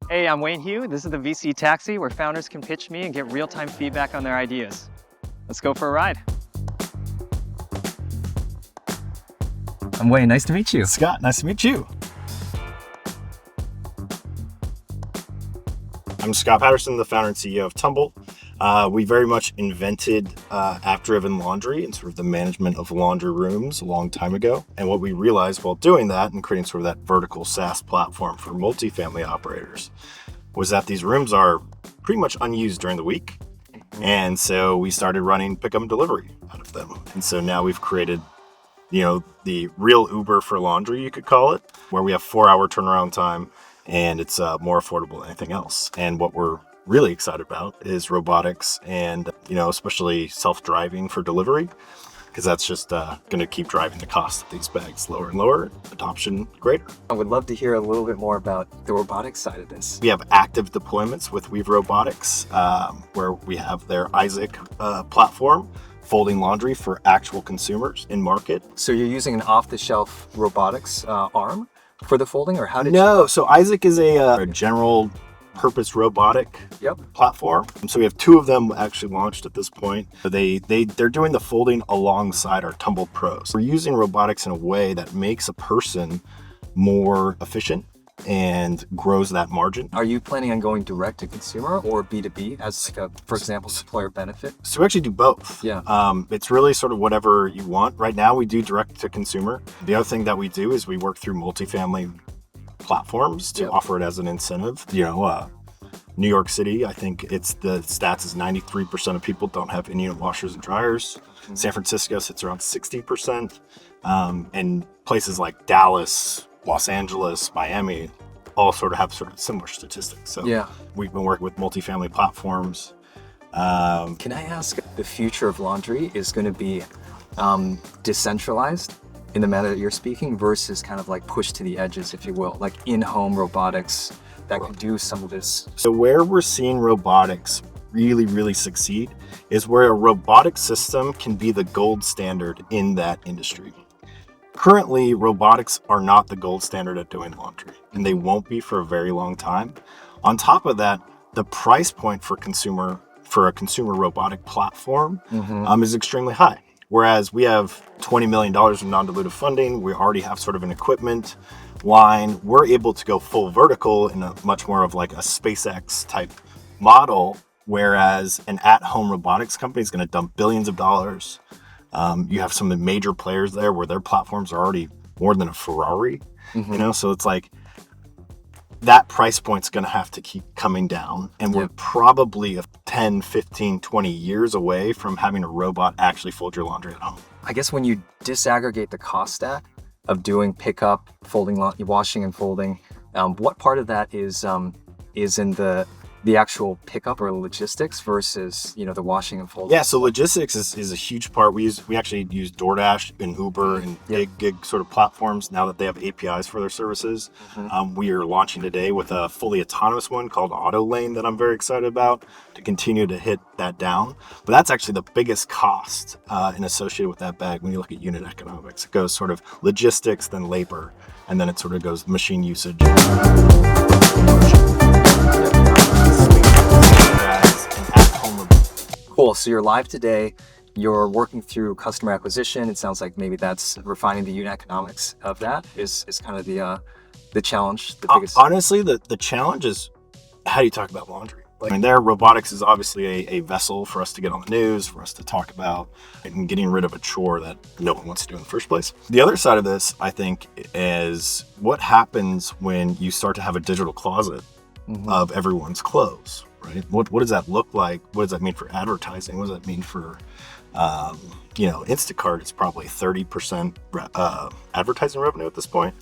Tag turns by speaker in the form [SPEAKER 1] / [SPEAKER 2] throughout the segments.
[SPEAKER 1] Hey, I'm Wayne Hu. This is the VC Taxi, where founders can pitch me and get real-time feedback on their ideas. Let's go for a ride. I'm Wayne. Nice to meet you.
[SPEAKER 2] Scott, nice to meet you. I'm Scott Patterson, the founder and CEO of Tumble. We very much invented app-driven laundry and sort of the management of laundry rooms a long time ago. And what we realized while doing that and creating sort of that vertical SaaS platform for multifamily operators was that these rooms are pretty much unused during the week. And so we started running pickup and delivery out of them. And so now we've created, the real Uber for laundry, you could call it, where we have 4-hour turnaround time and it's more affordable than anything else. And what we're really excited about is robotics and, especially self-driving for delivery, because that's just going to keep driving the cost of these bags lower and lower, adoption greater.
[SPEAKER 1] I would love to hear a little bit more about the robotics side of this.
[SPEAKER 2] We have active deployments with Weave Robotics, where we have their Isaac platform, folding laundry for actual consumers in market.
[SPEAKER 1] So you're using an off-the-shelf robotics arm for the folding, or how did
[SPEAKER 2] No, so Isaac is a general purpose robotic platform. So we have 2 of them actually launched at this point. They're doing the folding alongside our Tumble Pros. We're using robotics in a way that makes a person more efficient and grows that margin.
[SPEAKER 1] Are you planning on going direct to consumer or B2B as like for example, supplier benefit?
[SPEAKER 2] So we actually do both.
[SPEAKER 1] Yeah.
[SPEAKER 2] It's really sort of whatever you want. Right now we do direct to consumer. The other thing that we do is we work through multifamily platforms to offer it as an incentive. New York City, I think the stats is 93% of people don't have in-unit washers and dryers. San Francisco sits around 60%. And places like Dallas, Los Angeles, Miami, all sort of have similar statistics. So we've been working with multifamily platforms.
[SPEAKER 1] Can I ask, the future of laundry is going to be decentralized in the manner that you're speaking versus kind of like pushed to the edges, if you will, like in-home robotics that can do some of this?
[SPEAKER 2] So where we're seeing robotics really, really succeed is where a robotic system can be the gold standard in that industry. Currently, robotics are not the gold standard at doing laundry, and they won't be for a very long time. On top of that, the price point for a consumer robotic platform is extremely high. Whereas we have $20 million of non-dilutive funding, we already have sort of an equipment line. We're able to go full vertical in a much more of like a SpaceX type model, whereas an at-home robotics company is going to dump billions of dollars. You have some of the major players there where their platforms are already more than a Ferrari, so it's like that price point's going to have to keep coming down. And we're probably 10, 15, 20 years away from having a robot actually fold your laundry at home.
[SPEAKER 1] I guess when you disaggregate the cost stack of doing pickup, folding, washing and folding, what part of that is in the actual pickup or logistics versus, the washing and folding?
[SPEAKER 2] Yeah, so logistics is a huge part. We actually use DoorDash and Uber and big gig sort of platforms now that they have APIs for their services. We are launching today with a fully autonomous one called Auto Lane that I'm very excited about to continue to hit that down. But that's actually the biggest cost associated with that bag when you look at unit economics. It goes sort of logistics, then labor, and then it sort of goes machine usage.
[SPEAKER 1] Cool. So you're live today. You're working through customer acquisition. It sounds like maybe that's refining the unit economics of that is kind of the challenge. The biggest.
[SPEAKER 2] Honestly, the challenge is how do you talk about laundry? Robotics is obviously a vessel for us to get on the news, for us to talk about, and getting rid of a chore that no one wants to do in the first place. The other side of this, I think, is what happens when you start to have a digital closet of everyone's clothes, right? What does that look like? What does that mean for advertising? What does that mean for, Instacart is probably 30% advertising revenue at this point.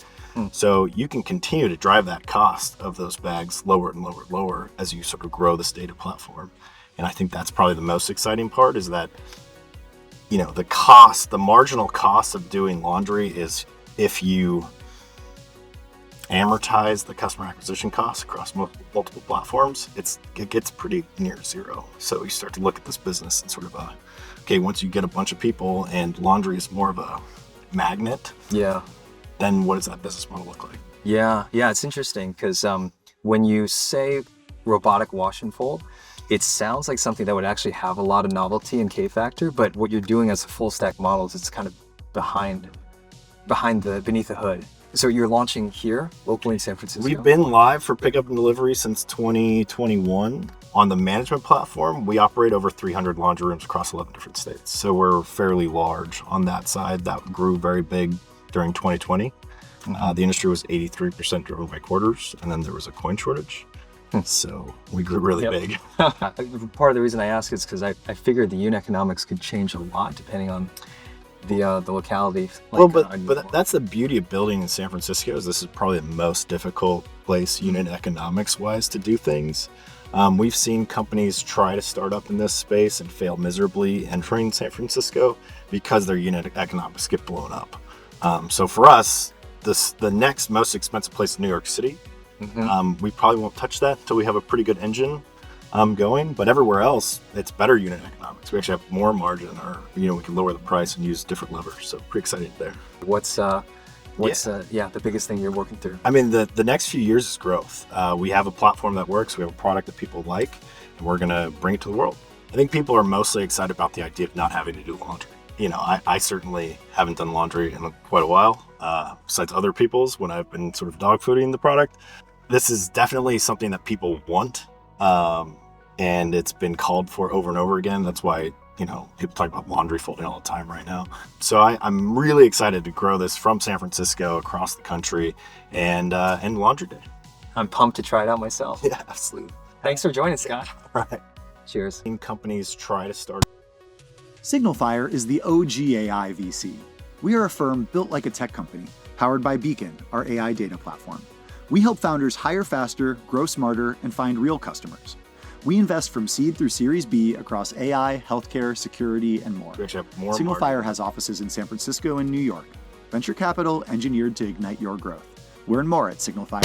[SPEAKER 2] So you can continue to drive that cost of those bags lower and lower and lower as you sort of grow this data platform. And I think that's probably the most exciting part is that, the marginal cost of doing laundry is if you amortize the customer acquisition costs across multiple platforms, it gets pretty near zero. So you start to look at this business and sort of once you get a bunch of people and laundry is more of a magnet, then what does that business model look like?
[SPEAKER 1] Yeah, it's interesting because When you say robotic wash and fold, it sounds like something that would actually have a lot of novelty and K factor, but what you're doing as a full stack model is it's kind of beneath the hood. So you're launching here locally in San Francisco?
[SPEAKER 2] We've been live for pickup and delivery since 2021. On the management platform, we operate over 300 laundry rooms across 11 different states. So we're fairly large on that side. That grew very big during 2020. The industry was 83% driven by quarters, and then there was a coin shortage. So we grew really big.
[SPEAKER 1] Part of the reason I ask is because I figured the unit economics could change a lot depending on the locality.
[SPEAKER 2] But that's the beauty of building in San Francisco. Is this is probably the most difficult place unit economics wise to do things. We've seen companies try to start up in this space and fail miserably entering San Francisco because their unit economics get blown up. So for us, the next most expensive place in New York City, we probably won't touch that until we have a pretty good engine going. But everywhere else, it's better unit economics. We actually have more margin, or we can lower the price and use different levers. So pretty excited there.
[SPEAKER 1] What's the biggest thing you're working through?
[SPEAKER 2] I mean, the next few years is growth. We have a platform that works. We have a product that people like, and we're going to bring it to the world. I think people are mostly excited about the idea of not having to do laundry. I certainly haven't done laundry in quite a while, besides other people's when I've been sort of dog fooding the product. This is definitely something that people want, and it's been called for over and over again. That's why people talk about laundry folding all the time right now. So I'm really excited to grow this from San Francisco across the country and Laundry Day.
[SPEAKER 1] I'm pumped to try it out myself.
[SPEAKER 2] Yeah, absolutely.
[SPEAKER 1] Thanks for joining, Scott.
[SPEAKER 2] Right.
[SPEAKER 1] Cheers.
[SPEAKER 2] Companies try to start.
[SPEAKER 3] SignalFire is the OG AI VC. We are a firm built like a tech company, powered by Beacon, our AI data platform. We help founders hire faster, grow smarter, and find real customers. We invest from seed through Series B across AI, healthcare, security, and more. SignalFire has offices in San Francisco and New York. Venture capital engineered to ignite your growth. Learn more at SignalFire.